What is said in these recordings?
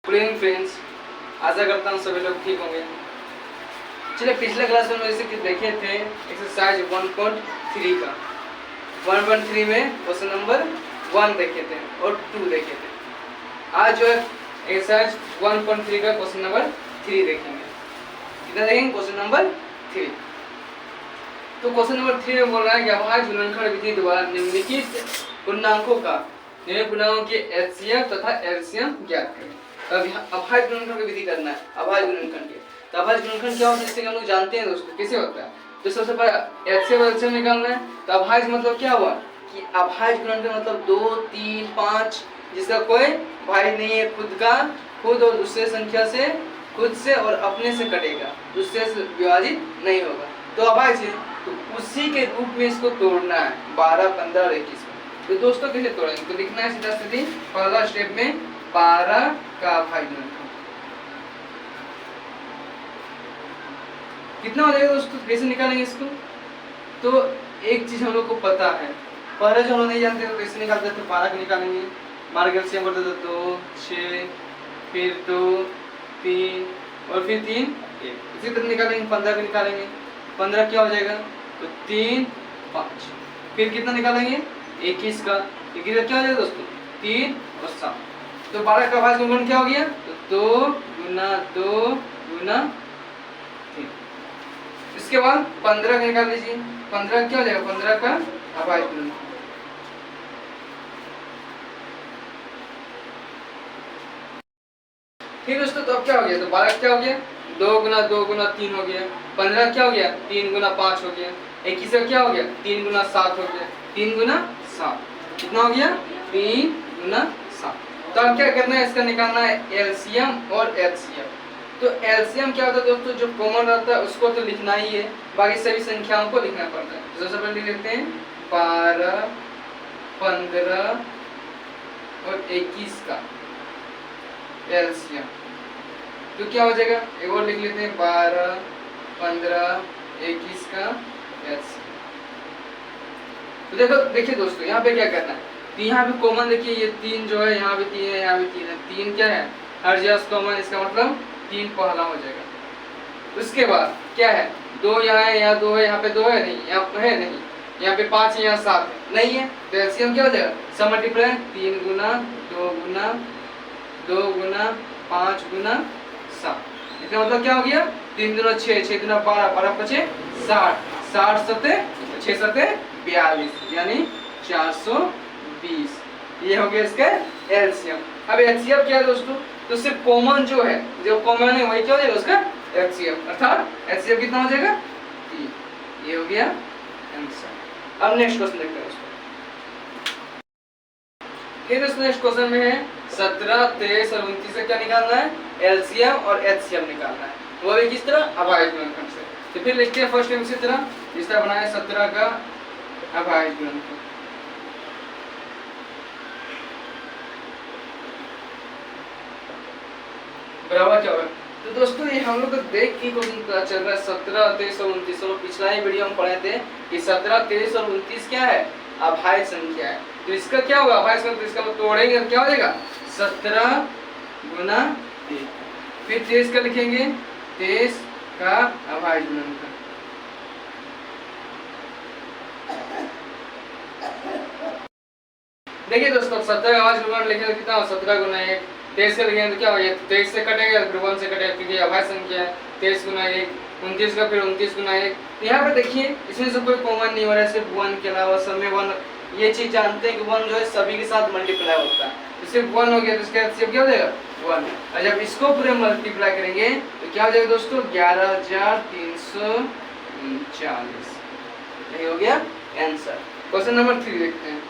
Good evening friends, आशा करता हूँ सभी लोग ठीक होंगे। चलिए पिछले क्लास में जैसे कि देखे थे एक्सरसाइज 1.3 का 1.3 में क्वेश्चन नंबर 1 देखे थे और 2 देखे थे। आज जो है एक्सरसाइज 1.3 का क्वेश्चन नंबर 3 देखेंगे। कितना देखेंगे? Question number 3। तो क्वेश्चन नंबर 3 में बोल रहा है कि अभाज्य गुणनखंड विधि द्वारा निम्नलिखित पूर्णांकों का के एचसीएफ तथा एलसीएम ज्ञात करें। अब अभाज्य गुणनखंड की विधि करना है। अभाज्य गुणनखंड के तो अभाज्य गुणनखंड क्या होता है, इससे हम लोग जानते हैं दोस्तों कैसे होता है। तो सबसे पहले एचसीएफ एलसीएम निकालना है। तो अभाज्य मतलब क्या हुआ कि अभाज्य गुणनखंड मतलब 2, 3, 5 जिसका कोई भाई नहीं है, खुद और दूसरे संख्या से खुद से और अपने से कटेगा, दूसरे से विभाजित नहीं होगा तो अभाज्य। तो उसी के रूप में इसको तोड़ना है 12, 15 और 21 में। तो दोस्तों कैसे तोड़ेंगे? तो लिखना है सीधा स्थिति पहला स्टेप में 12 का अभाज्य गुणनखंड कितना हो जाएगा दोस्तों? कैसे निकालेंगे इसको? तो एक चीज हम लोग को पता है, पहले जो हम लोग नहीं जानते तो कैसे निकालते थे? 12 का निकालेंगे, 12 का एलसीएम करते थे 2, 6, फिर 2, 3 और फिर 3, 1। इसी तरह निकालेंगे 15 का निकालेंगे, 15 क्या हो जाएगा? तो 3, 5। फिर कितना निकालेंगे? 21 का, 21 का क्या हो जाएगा दोस्तों? 3 और 7। तो 12 का अभाज्य गुणनखंड क्या हो गया? तो 2 गुना 2 गुना 3। इसके बाद 15 का निकाल लीजिए, 15 क्या हो जाएगा? 15 का अभाज्य गुणनखंड ठीक दोस्तों। तो अब क्या हो गया? तो 12 क्या हो गया? 2 गुना 2 गुना 3 हो गया। 15 क्या हो गया? 3 गुना 5 हो गया। 21 का क्या हो गया? 3 गुना 7 हो गया। 3 गुना 7 कितना हो गया? 3 गुना 7। तो अब क्या करना है? इसका निकालना है एलसीएम और एचसीएफ। तो एलसीएम क्या होता है दोस्तों? जो कॉमन रहता है उसको तो लिखना ही है, बाकी सभी संख्याओं को लिखना पड़ता है। तो सबसे पहले लिखते हैं 12, 15 और 21 का एलसीएम। तो क्या हो जाएगा? एक और लिख लेते हैं 12, 15, 21 का एलसीएम। तो देखिए दोस्तों यहाँ पे क्या करना है? तो यहाँ पे कॉमन देखिए, ये 3 जो है यहाँ भी 3 है, यहाँ भी 3 है। 3 क्या है? हर जगह कॉमन, इसका मतलब 3 पहला हो जाएगा। उसके बाद क्या है? 2 यहाँ है, यहाँ 2 है, यहाँ पे 2 है नहीं, यहाँ पे है नहीं, यहाँ पे 5 है, यहाँ 7 है नहीं है। तो एलसीएम क्या हो जाएगा? सब मल्टीप्लाई 3 गुना 2 गुना 2 गुना 5 गुना 7। इसका मतलब क्या हो गया? 3 दूना 6, 6 दूना 12, 12 पचे 60, 60 सते 6 सते 42 यानी 420। ये हो गया इसका एलसीएम। अब एचसीएफ क्या है दोस्तों? तो सिर्फ कॉमन जो है, जो कॉमन है वही क्या हो जाएगा उसका एचसीएफ, अर्थात एचसीएफ कितना हो जाएगा? 3। ये हो गया आंसर। अब नेक्स्ट क्वेश्चन देखते हैं दोस्तों। फिर दोस्तों नेक्स्ट क्वेश्चन में है 17, 23 और 29 से क्या निकालना है? एलसीएम और एचसीएम निकालना है। वो भी किस तरह? अभाज्य गुणनखंड से। तो फिर लिखते हैं फर्स्ट टाइम इसी तरह, जिस तरह बनाया 17 का अभाज्य गुणनखंड। बराबर क्या होगा? तो दोस्तों ये हम लोग को देख के क्वेश्चन पता चल रहा है 17, 23 और 29। और पिछला ही वीडियो हम पढ़े थे कि 17, 23 और 29 क्या है? अभाज्य संख्या है। तो इसका क्या होगा? अभाज्य संख्या। तो इसका मतलब तोड़ेंगे क्या हो जाएगा? 17 गुना 1। फिर 23 का लिखेंगे, 23 का अभाज्य गुणनखंड। देखिए दोस्तों 17 का अभाज्य गुणनखंड लिखेंगे कितना हो? 17 गुना 1। 23 का लिखेंगे तो क्या हो? 23 से कटेगा फिर 1 से कटेगा क्योंकि अभाज्य संख्या है। 23 गुना 1। 29 का फिर 29 गुना 1। यहाँ पे देखिए इसमें से कोई कॉमन नहीं हो रहा है, सिर्फ 1 के अलावा सब में 1। ये चीज जानते हैं कि 1 जो है सभी के साथ मल्टीप्लाई होता है, तो सिर्फ 1 हो गया। तो इसका एचसीएफ क्या हो जाएगा? 1। और जब इसको पूरे मल्टीप्लाई करेंगे तो क्या हो जाएगा दोस्तों? 11,339। यही हो गया आंसर। क्वेश्चन नंबर 3 देखते हैं।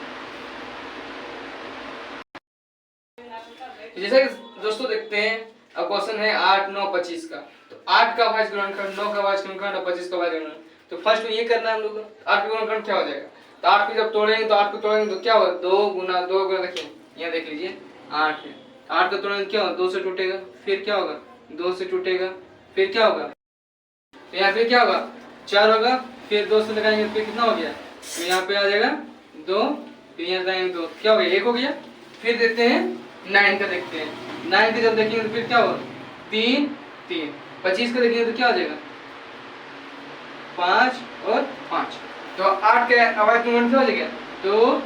जैसा कि दोस्तों देखते हैं, अब क्वेश्चन है 8, 9, 25 का। तो 8 का अभाज्य गुणनखंड, 9 का अभाज्य गुणनखंड और 25 का अभाज्य गुणनखंड। तो फर्स्ट में ये करना है हम लोग को। 8 का गुणनखंड क्या हो जाएगा? तो 8 को जब तोड़ेंगे तो 8 को तोड़ेंगे तो क्या होगा? 2 गुना 2 गुना, देखिए यहाँ देख लीजिए 8 है। 8 को तोड़ेंगे क्या होगा? 2 से टूटेगा, फिर क्या होगा? 2 से टूटेगा, फिर क्या होगा? तो यहाँ फिर क्या होगा? 4 होगा, फिर 2 से लगाएंगे फिर कितना हो गया? तो यहाँ पे आ जाएगा 2, फिर यहाँ लगाएंगे 2, क्या हो गया? 1 हो गया। फिर देखते हैं 9 का, देखते हैं 9 को जब देखेंगे तो फिर क्या होगा 3 3, 25 को देखेंगे तो क्या हो जाएगा 5 और 5, तो 8 के अवयव मूलमंड क्या हो जाएगा 2,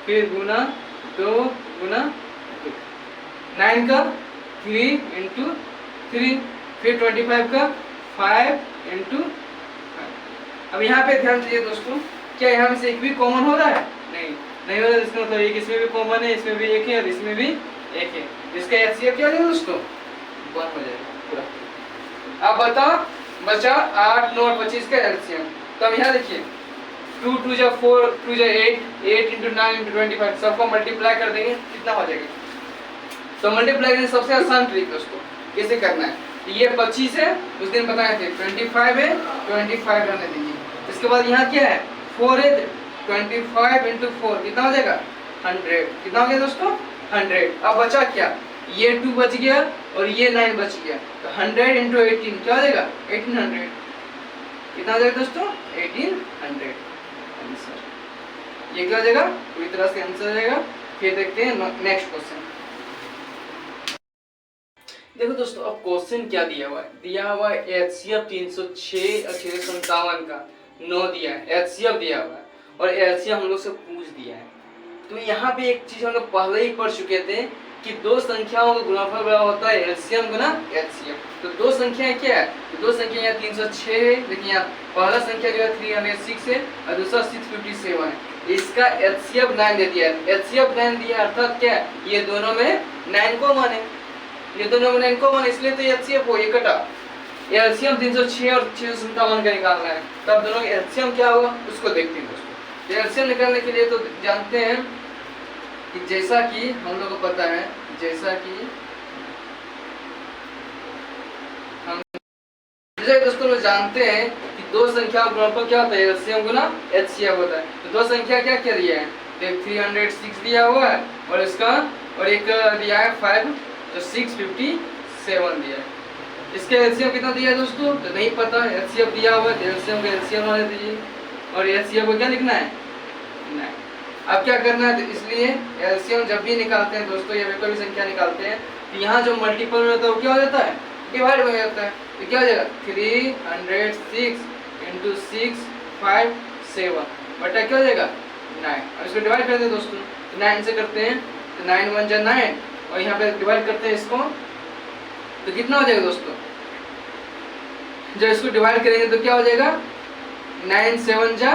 फिर गुना 2 गुना 2, 9 का 3 इंटू 3, फिर 25 का 5 इंटू 5। अब यहाँ पे ध्यान दीजिए दोस्तों, क्या यहाँ में से एक भी कॉमन हो रहा है? नहीं हो रहा है। इसका मतलब एक इसमें भी कॉमन है, इसमें भी एक है और इसमें भी एक है। इसका एचसीएफ क्या हो जाएगा दोस्तों 1 हो जाएगा पूरा। अब बताओ बचा 8 9 और 25 का एलसीएम। तो अब यहाँ देखिए 2 2 जा 4 2 जा 8 8 इंटू 9 इंटू 25 सबको मल्टीप्लाई कर देंगे कितना हो जाएगा। तो मल्टीप्लाई करने सबसे आसान ट्रिक दोस्तों कैसे करना है, ये 25 है उस दिन बताए थे, 25 है 25 रहने दीजिए। इसके बाद यहाँ क्या है 4 है, 25 इंटू 4 कितना हो जाएगा 100। कितना हो गया दोस्तों 100। अब बचा क्या, ये 2 बच गया और ये 9 बच गया, तो 100 इंटू 18 क्या हो जाएगा 1800। कितना हो जाएगा दोस्तों 1800 आंसर। ये क्या हो जाएगा पूरी तरह से आंसर हो जाएगा। फिर देखते हैं नेक्स्ट क्वेश्चन। देखो दोस्तों अब क्वेश्चन क्या दिया हुआ है एचसीएफ 306 और 657 का 9 दिया है, एचसीएफ दिया हुआ है और एलसीएम हम लोग से पूछ दिया है। तो यहाँ पे एक चीज हम लोग पहले ही पढ़ चुके थे कि दो संख्याओं का गुणनफल बराबर होता है एलसीएम गुना एचसीएफ। तो दो संख्याएं क्या है, तो दो संख्या यहाँ 306 है, देखिए यहाँ पहला संख्या जो है 306 है और दूसरा 657 है। इसका एचसीएफ 9 दे दिया है, एचसीएफ 9 दिया अर्थात क्या है ये दोनों में 9 को माने, ये दोनों में 9 को माने इसलिए तो एचसीएफ हो ये कटा। एलसीएम 306 और 657 का निकालना है, तब दोनों का एलसीएम क्या होगा उसको देखते हैं दोस्तों। एलसीएम निकालने के लिए तो जानते हैं कि जैसा कि हम लोग को पता है, जैसा दोस्तों लोग जानते हैं कि दो संख्याओं का गुणनफल क्या होता है एलसीएम गुना एचसीएफ होता है। तो दो संख्या क्या क्या दिया है, एक 306 दिया हुआ है और इसका और एक दिया है 5 तो 657 दिया है। इसके एलसीएम कितना दिया है दोस्तों तो नहीं पता, एलसीएम दिया हुआ है एलसीएम का एलसीएम वाले दीजिए और एचसीएफ को क्या लिखना है 9। अब क्या करना है, तो इसलिए एलसीएम जब भी निकालते हैं दोस्तों या कोई भी संख्या निकालते हैं तो यहाँ जो मल्टीपल में होता है वो क्या हो जाता है डिवाइड हो जाता है। तो क्या हो जाएगा 306 इंटू 657 बटा क्या हो जाएगा 9 और इसको डिवाइड करते हैं दोस्तों, तो 9 से करते हैं तो 9 1 जा 9 और यहाँ पे डिवाइड करते हैं इसको तो कितना हो जाएगा दोस्तों, जब इसको डिवाइड करेंगे तो क्या हो जाएगा 9 7 जा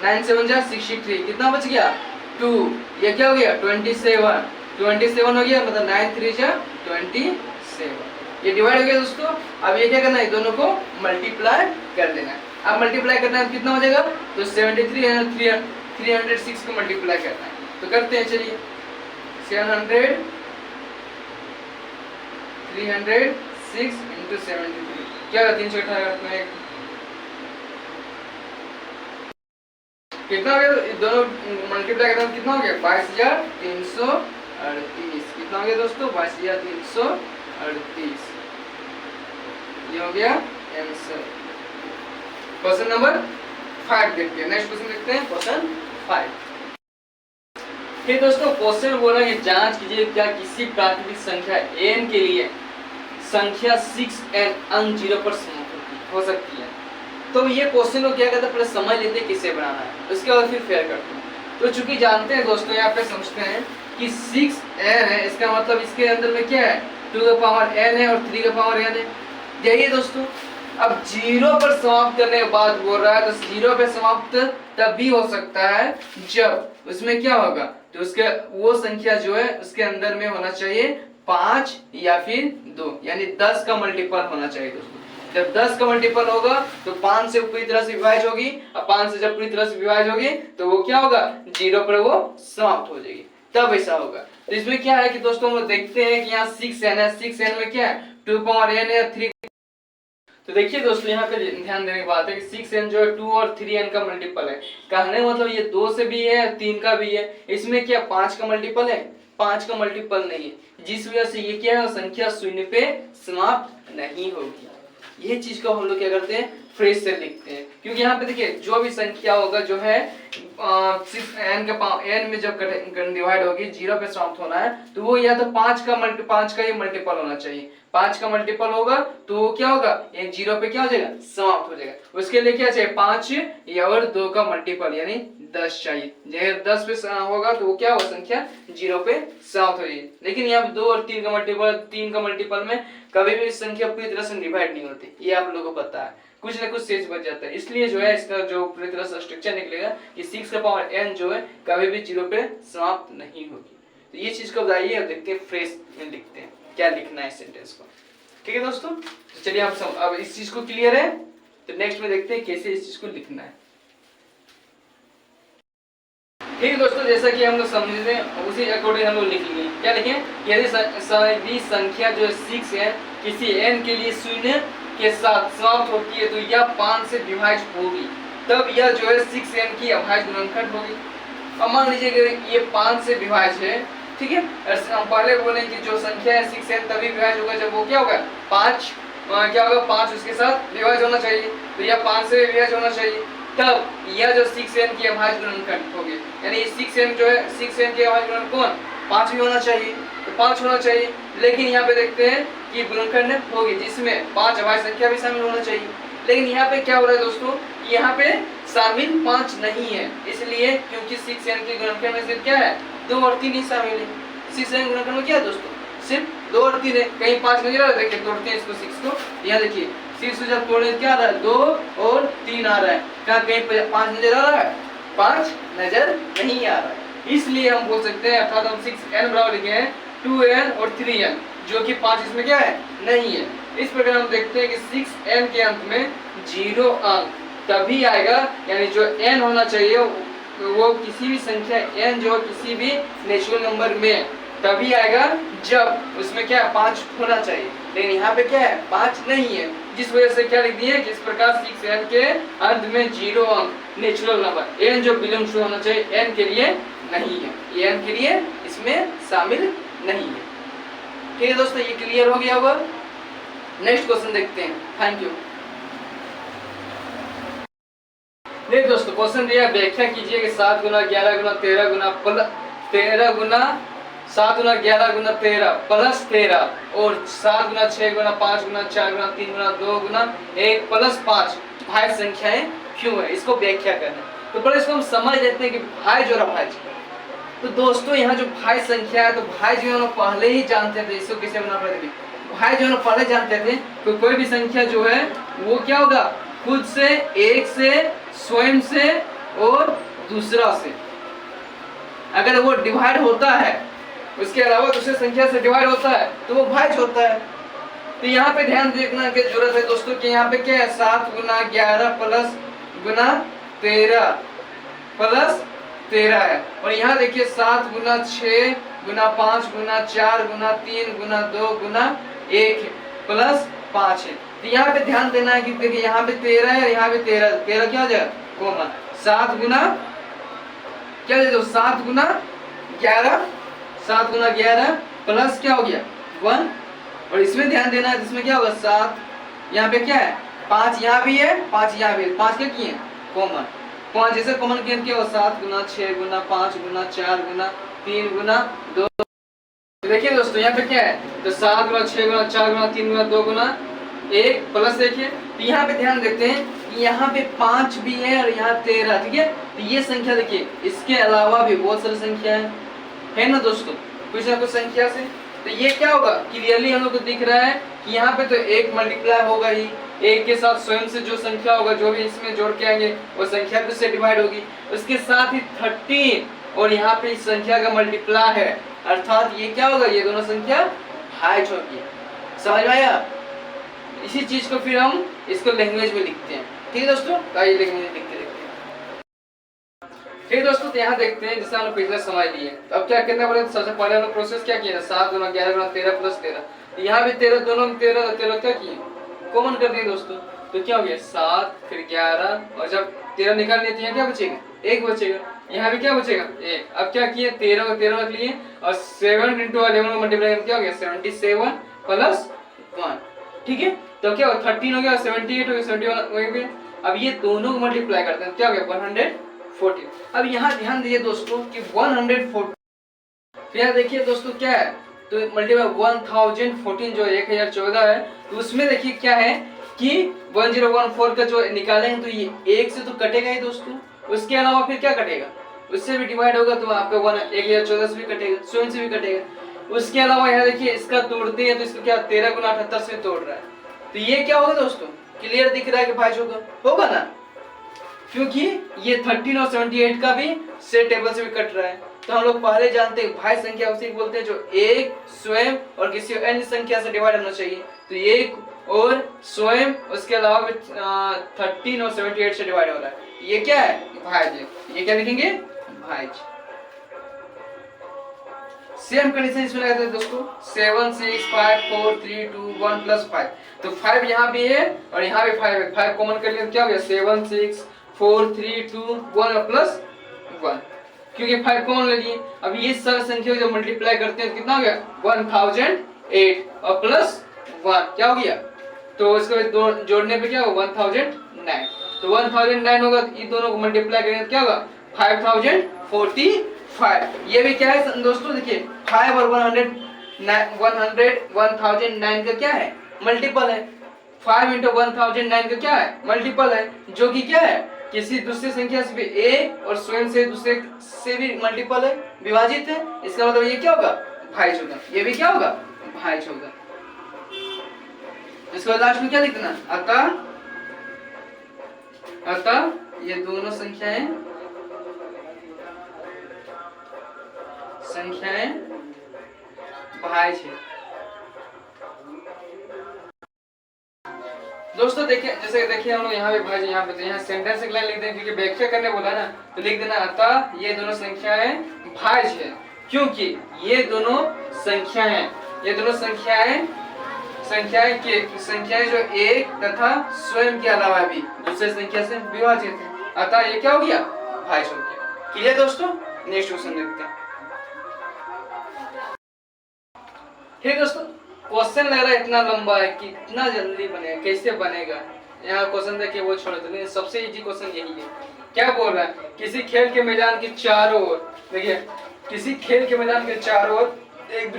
63, कितना बच गया 2, ये क्या हो गया 27 हो गया मतलब 9 3 जा 27, ये डिवाइड हो गया दोस्तों। अब ये क्या करना है दोनों को मल्टीप्लाई कर देना है। अब मल्टीप्लाई करना है कितना हो जाएगा तो 73 है 306 को मल्टीप्लाई करना है तो करते हैं चलिए 306 इंटू 73 क्या होगा 318 कितना हो गया, दोनं मल्टीप्लाई करना कितना हो गया 22,338। कितना हो गया दोस्तों 22,338, ये हो गया आंसर। क्वेश्चन नंबर 5 देखते हैं, नेक्स्ट क्वेश्चन देखते हैं क्वेश्चन 5। फिर दोस्तों क्वेश्चन बोला कि जांच कीजिए क्या किसी प्राकृतिक संख्या n के लिए संख्या 6n अंक 0 पर समाप्त हो सकती है। तो ये क्वेश्चन को क्या करते हैं पहले समझ लेते हैं किसे बनाना है, उसके बाद फिर फेयर करते हैं। तो चूंकि जानते हैं दोस्तों यहाँ पे समझते हैं कि 6n है, इसका मतलब इसके अंदर में क्या है 2 का पावर n है और 3 का पावर n है, यही दोस्तों। अब 0 पर समाप्त करने के बाद बोल रहा है तो 0 पे समाप्त तब भी हो सकता है जब उसमें क्या होगा तो उसके वो संख्या जो है उसके अंदर में होना चाहिए 5 या फिर 2 यानी 10 का मल्टीपल होना चाहिए दोस्तों। जब 10 का मल्टीपल होगा तो 5 से पूरी तरह से विभाज्य होगी और 5 से जब पूरी तरह से विभाज्य होगी तो वो क्या होगा 0 पर वो समाप्त हो जाएगी, तब ऐसा होगा। तो इसमें क्या है कि दोस्तों हम लोग देखते हैं कि यहाँ 6n है, 6n में क्या है 2 पावर n है 3। तो देखिए दोस्तों यहाँ पे ध्यान देने की बात है कि 6n जो है 2 और 3n का मल्टीपल है, कहने मतलब ये 2 से भी है 3 का भी है। इसमें क्या 5 का मल्टीपल है, 5 का मल्टीपल नहीं है, जिस वजह से ये क्या है संख्या शून्य पे समाप्त नहीं होगी। यही चीज को हम लोग क्या करते हैं, फ्रेज से लिखते हैं। क्योंकि यहाँ पे देखिए जो भी संख्या होगा जो है n में जब डिवाइड होगी 0 पे समाप्त होना है, तो वो या तो 5 का ही मल्टीपल होना चाहिए। 5 का मल्टीपल होगा तो वो क्या होगा, ये 0 पे क्या हो जाएगा, समाप्त हो जाएगा। उसके लिए क्या चाहिए, 5 या और 2 का मल्टीपल यानी 10 चाहिए। जब 10 पे होगा तो वो क्या होगा, संख्या 0 पे समाप्त हो जाएगी। लेकिन यहाँ 2 और 3 का मल्टीपल, 3 का मल्टीपल में कभी भी संख्या पूरी तरह से डिवाइड नहीं होती, ये आप लोगों को पता है, कुछ ना कुछ शेष बच जाता है। इसलिए जो है इसका जो पूरी तरह से स्ट्रक्चर निकलेगा कि 6 का पावर n जो है कभी भी 0 पे समाप्त नहीं होगी। तो ये चीज को बताइए और देखते हैं फ्रेज में लिखते हैं क्या लिखना है सेंटेंस को। ठीक है दोस्तों, तो चलिए अब इस चीज को क्लियर है, तो नेक्स्ट में देखते हैं कैसे इस चीज को लिखना है। ठीक है दोस्तों, जैसा कि हम लोग समझे उसी अकॉर्डिंग हम लोग लिख लिए। क्या लिखें, यदि सभी संख्या जो है 6 है किसी n के लिए शून्य के साथ समाप्त होती है तो यह 5 से विभाजित होगी, तब यह जो है 6n की अभाज्य गुणनखंड होगी। अब मान लीजिए कि ये 5 से विभाज्य है, ठीक है, हम पहले बोले कि जो संख्या है 6n तभी विभाज्य होगा जब वो क्या होगा, 5 क्या होगा, 5 उसके साथ विभाज्य होना चाहिए, तो यह 5 से विभाज्य होना चाहिए, तब यह जो 6n की अभाज्य गुणनखंड होगी। यानी 6n जो है 6n की अभाज्य गुणनखंड कौन, 5 भी होना चाहिए, तो 5 होना चाहिए। लेकिन यहाँ पे देखते हैं कि गुणनखंड होगी जिसमें 5 अभाज्य संख्या भी शामिल होना चाहिए। लेकिन यहाँ पे क्या हो रहा है दोस्तों, यहाँ पे शामिल 5 नहीं है, इसलिए क्योंकि 6n के गुणनखंड में सिर्फ क्या है, 2 और 3 ही शामिल है। 6n गुणनखंड में क्या है दोस्तों, सिर्फ 2 और 3 है, कहीं 5 नजर आ रहा है। देखिए तोड़ते हैं इसको 6 को, यहाँ देखिए 6 को जब तोड़े क्या आ रहा है, 2 और 3 आ रहा है, क्या कहीं 5 नजर आ रहा है, 5 नजर नहीं आ रहा है। इसलिए हम बोल सकते हैं, अर्थात हम 6n बराबर लिखे हैं 2n और 3n, जो कि 5 इसमें क्या है, नहीं है। इस प्रकार हम देखते हैं कि 6n के अंत में 0 अंक तभी आएगा, यानी जो n होना चाहिए वो किसी भी संख्या n जो किसी भी नेचुरल नंबर में तभी आएगा जब उसमें क्या है, 5 होना चाहिए। लेकिन यहाँ पे क्या है, 5 नहीं है, जिस वजह से क्या लिख दिए कि इस प्रकार 6n के अंत में 0 अंक नेचुरल नंबर n जो बिलोंग्स टू होना चाहिए n के लिए नहीं है, ये n के लिए इसमें शामिल नहीं है। ठीक है दोस्तों, ये क्लियर हो गया होगा। नेक्स्ट क्वेश्चन देखते हैं। Thank you. देखिए दोस्तों, क्वेश्चन दिया, व्याख्या कीजिए कि 7 गुना 11 गुना 13 गुना 13 गुना 7 गुना 11 गुना 13 प्लस 13 और 7 गुना 6 गुना 5 गुना 4 गुना 3 गुना 2 गुना 1 प्लस 5 भाज्य संख्याएं क्यों है, इसको व्याख्या करना है। तो पहले इसको हम समझ लेते हैं कि भाज्य और अभाज्य। तो दोस्तों यहाँ जो भाज्य संख्या है, तो भाज्य जो हम पहले ही जानते थे, इसको कैसे बना पड़ेगा, भाज्य जो हम पहले जानते थे, तो कोई भी संख्या जो है वो क्या होगा, खुद से, एक से, स्वयं से और दूसरा से, अगर वो डिवाइड होता है, उसके अलावा दूसरे संख्या से डिवाइड होता है तो वो भाज्य होता है। तो यहाँ पे ध्यान देखना की जरूरत है दोस्तों कि यहाँ पे क्या है, 7 गुना 11 प्लस गुना 13 प्लस 13 है, और यहाँ देखिए 7 गुना 6 गुना 5 गुना 4 गुना 3 गुना 2 गुना 1 प्लस 5 है। तो यहाँ पे ध्यान देना है कि देखिए यहाँ पे 13 है, यहाँ पे 13 क्या हो जाएगा, कॉमन। 7 गुना क्या दे दो, 7 गुना 11, 7 गुना 11 प्लस क्या हो गया 1, और इसमें ध्यान देना है, इसमें क्या होगा 7, यहाँ पे क्या है 5 यहाँ भी है, 5 यहाँ भी है, 5 क्या किए कॉमन, 5 जैसे कॉमन किए क्या होगा 7 गुना 6 गुना 5 गुना 4 गुना 3 गुना 2। देखिए दोस्तों यहाँ पे क्या है, तो 7 गुना 6 गुना 4 गुना 3 गुना 2 गुना 1 प्लस देखिए, तो यहाँ पे ध्यान देते हैं कि यहाँ पे 5 भी है और यहाँ 13, ठीक है। तो ये संख्या देखिए, इसके अलावा भी बहुत सारी संख्या है ना दोस्तों, कुछ ना कुछ संख्या से। तो ये क्या होगा, क्लियरली हम लोग को दिख रहा है कि यहाँ पे तो 1 मल्टीप्लाई होगा ही, 1 के साथ स्वयं से जो संख्या होगा, जो भी इसमें जोड़ के आएंगे वो संख्या भी उससे डिवाइड होगी, उसके साथ ही 13 और यहाँ पे इस संख्या का मल्टीप्लाई है, अर्थात ये क्या होगा, ये दोनों संख्या भाज्य होगी। समझ में आया। इसी चीज को फिर हम इसको लैंग्वेज में लिखते हैं, ठीक है दोस्तों, आइए लैंग्वेज में लिखते हैं। ठीक है दोस्तों, तो यहाँ देखते हैं, जैसे हम लोग पिछले समझ लिए, तो अब क्या करना पड़ेगा, सबसे पहले हम लोग प्रोसेस क्या किया, 7 गुना 11 गुना 13 प्लस 13, यहाँ भी 13, दोनों में 13 क्या किए, कॉमन कर दिए दोस्तों, तो क्या हो गया 7 फिर 11, और जब 13 निकाल लिए तो यहाँ क्या बचेगा, 1 बचेगा, यहाँ भी क्या बचेगा 1। अब क्या किए, 13 और 13 रख लिए, और 7 × 11 मल्टीप्लाई क्या हो गया 77 प्लस 1, ठीक है। तो क्या होगा 13 हो गया, 78 हो गया, 71 हो गया। अब ये दोनों को मल्टीप्लाई करते हैं, क्या हो गया 140। अब यहाँ ध्यान दीजिए दोस्तों कि 140, तो यहाँ देखिए दोस्तों क्या है, तो मल्टीप्लाई 1014 जो 1014 है, तो उसमें देखिए क्या है कि 1014 का जो निकालेंगे तो ये एक से तो कटेगा ही दोस्तों, उसके अलावा फिर क्या कटेगा, उससे भी डिवाइड होगा तो आपका 1014 से भी कटेगा, 100 से भी कटेगा। उसके अलावा यहाँ देखिए इसका तोड़ते हैं तो इसका क्या 13 गुना 78 से तोड़ रहा है, तो ये क्या होगा दोस्तों, क्लियर दिख रहा है कि भाज्य होगा ना, क्योंकि ये 13 और 78 का भी से टेबल से भी कट रहा है। तो हम लोग पहले जानते हैं भाज्य संख्या उसे बोलते हैं जो एक स्वयं और किसी अन्य संख्या से डिवाइड होना चाहिए, तो एक और स्वयं उसके अलावा 13 और 78 से डिवाइड हो रहा है, ये क्या है भाज्य, ये क्या लिखेंगे भाज्य। सेम कंडीशन इसमें लगाते हैं दोस्तों 7 6 5 4 3 2 1 प्लस 5, तो 5 यहाँ भी है और यहाँ भी 5 है, 5 कॉमन कर लिया तो क्या हो गया 7 6 4 3 2 1 प्लस 1, क्योंकि 5 कॉमन ले लिए। अब ये सारी संख्या जब मल्टीप्लाई करते हैं तो कितना हो गया 1008 और प्लस 1 क्या हो गया, तो इसको जोड़ने पे क्या होगा 1009, तो 1009 होगा, तो इन दोनों को मल्टीप्लाई करेंगे तो क्या होगा 5045। ये भी क्या है दोस्तों, देखिए 5 और 1009 का क्या है मल्टीपल है, 5 into 1009 का क्या है मल्टीपल है, जो कि क्या है किसी दूसरी संख्या से भी एक और स्वयं से दूसरे से भी मल्टीपल है, विभाजित है, इसका मतलब ये क्या होगा भाज्य होगा, ये भी क्या होगा भाज्य होगा। इसके बाद लास्ट में क्या लिखना, अतः ये दोनों संख्याएं भाज्य है। दोस्तों देखिए जैसे देखिए हम लोग यहाँ पे भाज्य, यहाँ पे यहाँ सेंटेंस एक लाइन लिख दें क्योंकि व्याख्या करने बोला ना, तो लिख देना अतः ये दोनों संख्याएं भाज्य है, क्योंकि ये दोनों संख्याएं संख्याएं जो एक तथा स्वयं के अलावा भी दूसरे संख्या से विभाजित है, अतः ये क्या हो गया भाज्य हो गया। क्लियर दोस्तों, नेक्स्ट क्वेश्चन देखते हैं। ठीक दोस्तों, क्वेश्चन लग रहा है इतना लंबा है कि इतना जल्दी बनेगा, कैसे बनेगा, यहाँ क्वेश्चन देखिए वो छोड़ दो, लेकिन सबसे इजी क्वेश्चन यही है। क्या बोल रहा है, किसी खेल के मैदान के चारों ओर, देखिए किसी खेल के मैदान के चारों ओर एक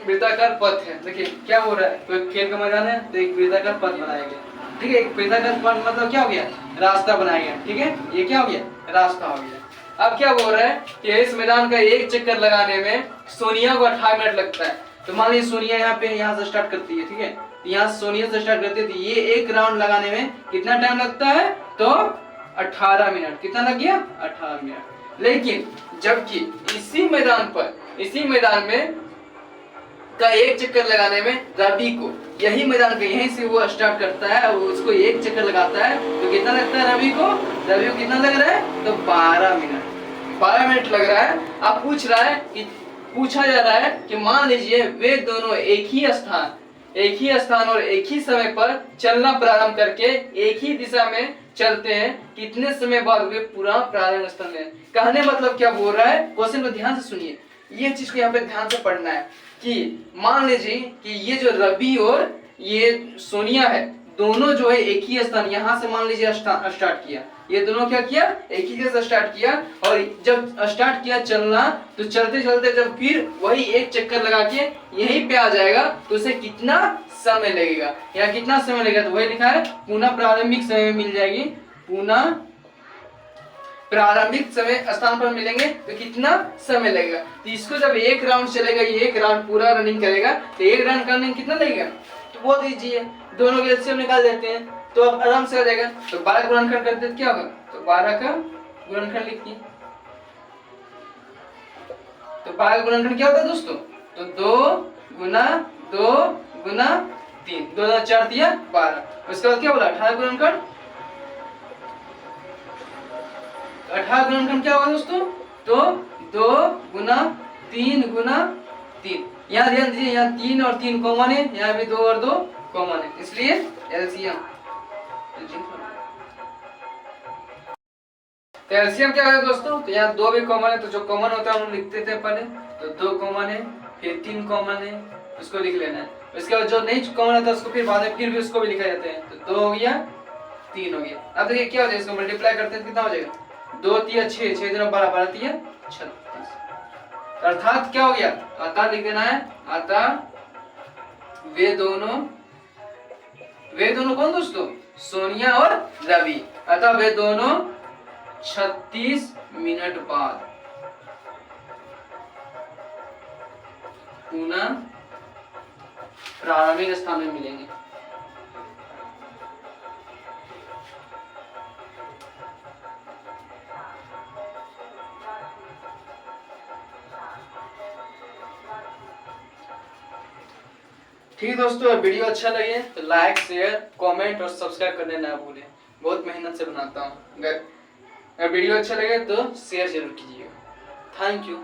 वृत्ताकार पथ है, देखिए क्या हो रहा है, तो एक खेल का मैदान है तो एक वृत्ताकार पथ बनाया गया, ठीक है, एक वृत्ताकार पथ मतलब क्या हो गया रास्ता बनाया गया, ठीक है, ये क्या हो गया रास्ता हो गया। अब क्या बोल रहा है कि इस मैदान का एक चक्कर लगाने में सोनिया को 18 मिनट लगता है, तो मान लीजिए सोनिया यहाँ से स्टार्ट करती है, ठीक है, यहाँ सोनिया से स्टार्ट करती है, तो ये एक राउंड लगाने में कितना टाइम लगता है, तो 18 मिनट, कितना लग गया 18 मिनट। लेकिन जबकि इसी मैदान में का एक चक्कर लगाने में रवि को, यही मैदान का यहीं से वो स्टार्ट करता है और उसको एक चक्कर लगाता है, तो कितना लगता है रवि को कितना लग रहा है, तो 12 मिनट लग रहा है। अब पूछा जा रहा है कि मान लीजिए वे दोनों एक ही स्थान और एक ही समय पर चलना प्रारंभ करके एक ही दिशा में चलते हैं, कितने समय बाद वे पूरा प्रारंभ स्थान में। कहने मतलब क्या बोल रहा है, क्वेश्चन को ध्यान से सुनिए, ये चीज को यहाँ पे ध्यान से पढ़ना है कि मान लीजिए कि ये जो रवि और ये सोनिया है, दोनों जो है एक ही स्थान, यहाँ से मान लीजिए स्टार्ट किया, ये दोनों क्या किया एक ही जगह से स्टार्ट किया, और जब स्टार्ट किया चलना, तो चलते चलते जब फिर वही एक चक्कर लगा के यहीं पे आ जाएगा, तो उसे कितना समय लगेगा, या कितना समय लगेगा, तो वही लिखा है पुनः प्रारंभिक समय में मिल जाएगी, पुनः प्रारंभिक समय स्थान पर मिलेंगे तो कितना समय लगेगा। तो इसको जब एक राउंड चलेगा, ये एक राउंड पूरा रनिंग करेगा, तो एक राउंड करने में कितना लगेगा, तो बहुत इजी है, दोनों के एलसीएम निकाल देते हैं तो अब आराम से आ जाएगा। तो 12 गुणनखंड करते हैं क्या होगा, तो 12 का गुणनखंड लिखिए, तो 12 का गुणनखंड क्या होता है दोस्तों, तो 2 गुना 2 गुना 3, 2 4 4 दिया 12। उसके बाद क्या बोला 18 गुणनखंड, 18 गुणनखंड क्या होगा दोस्तों, तो 2 गुना 3 गुना 3। यहाँ ध्यान दीजिए, यहाँ 3 और 3 कॉमन है, यहाँ भी 2 और 2 कॉमन है, इसलिए एलसीएम क्या है दोस्तों, तो यहाँ 2 भी कॉमन है, तो जो कॉमन होता है हम लिखते थे पहले, तो 2 कॉमन है, फिर 3 कॉमन है, उसको लिख लेना है। उसके बाद जो नहीं कॉमन आता है उसको फिर बाद में फिर भी उसको भी लिखा जाता है। तो 2 हो गया, 3 हो गया। अब देखिए क्या हो जाएगा, इसको मल्टीप्लाई करते हैं कितना हो जाएगा, 2 3 6, 6 3 12, 12 3 36। अर्थात क्या हो गया, अतः लिख देना है, अतः वे दोनों कौन दोस्तों, सोनिया और रवि, अतः वे दोनों 36 मिनट बाद पुनः प्रारंभिक स्थान में मिलेंगे। ठीक है दोस्तों, वीडियो अच्छा लगे तो लाइक शेयर कमेंट और सब्सक्राइब करने ना भूलें, बहुत मेहनत से बनाता हूँ। अगर वीडियो अच्छा लगे तो शेयर जरूर कीजिएगा। Thank you.